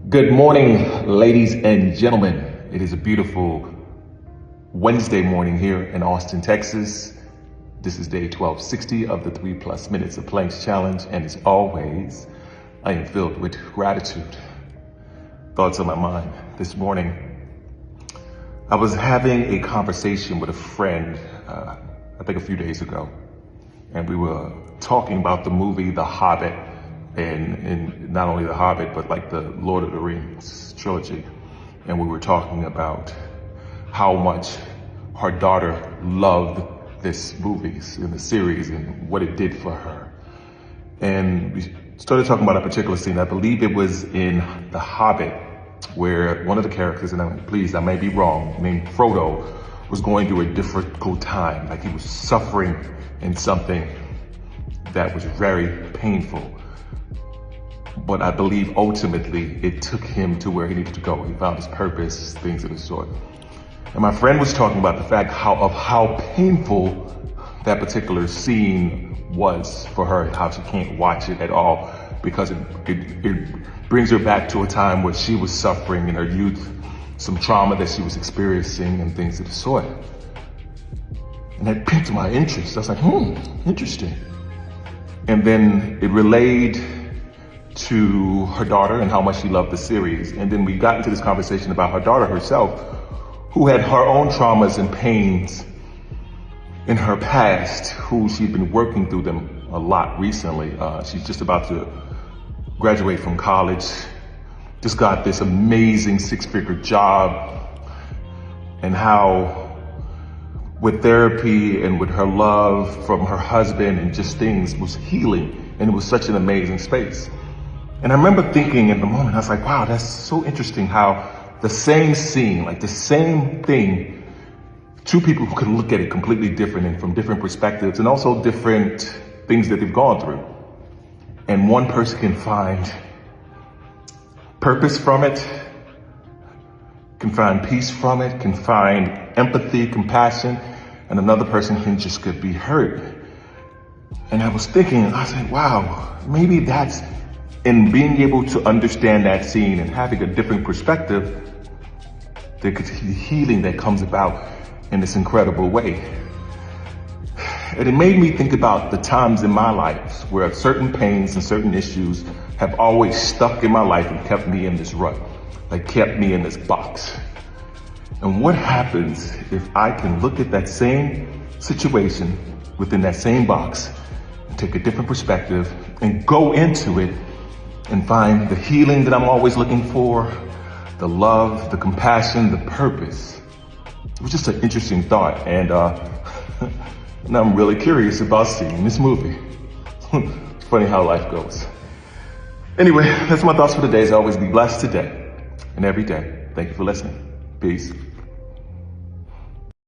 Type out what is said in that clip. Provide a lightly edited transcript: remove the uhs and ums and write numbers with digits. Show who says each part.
Speaker 1: Good morning, ladies and gentlemen. It is a beautiful Wednesday morning here in Austin, Texas. This is day 1260 of the 3+ Minutes of Planks Challenge, and as always, I am filled with gratitude. Thoughts on my mind this morning. I was having a conversation with a friend, I think a few days ago, and we were talking about the movie The Hobbit, and not only The Hobbit, but like the Lord of the Rings trilogy. And we were talking about how much her daughter loved this movies in the series and what it did for her. And we started talking about a particular scene. I believe it was in The Hobbit, where one of the characters, and I may be wrong, named Frodo, was going through a difficult time. Like he was suffering in something that was very painful. But I believe ultimately it took him to where he needed to go. He found his purpose, things of the sort. And my friend was talking about the fact of how painful that particular scene was for her and how she can't watch it at all because it brings her back to a time where she was suffering in her youth, some trauma that she was experiencing and things of the sort. And that piqued my interest. I was like, interesting. And then it relayed to her daughter and how much she loved the series. And then we got into this conversation about her daughter herself, who had her own traumas and pains in her past, who she'd been working through them a lot recently. She's just about to graduate from college, just got this amazing 6-figure job, and how with therapy and with her love from her husband and just things was healing. And it was such an amazing space. And I remember thinking in the moment, I was like, wow, that's so interesting how the same scene, like the same thing, two people who could look at it completely different and from different perspectives and also different things that they've gone through. And one person can find purpose from it, can find peace from it, can find empathy, compassion, and another person could be hurt. And I was thinking, I said, wow, maybe that's in being able to understand that scene and having a different perspective, there could be healing that comes about in this incredible way. And it made me think about the times in my life where certain pains and certain issues have always stuck in my life and kept me in this rut, like kept me in this box. And what happens if I can look at that same situation within that same box, and take a different perspective and go into it and find the healing that I'm always looking for, the love, the compassion, the purpose. It was just an interesting thought, and now I'm really curious about seeing this movie. It's funny how life goes. Anyway, that's my thoughts for today. As always, be blessed today and every day. Thank you for listening. Peace.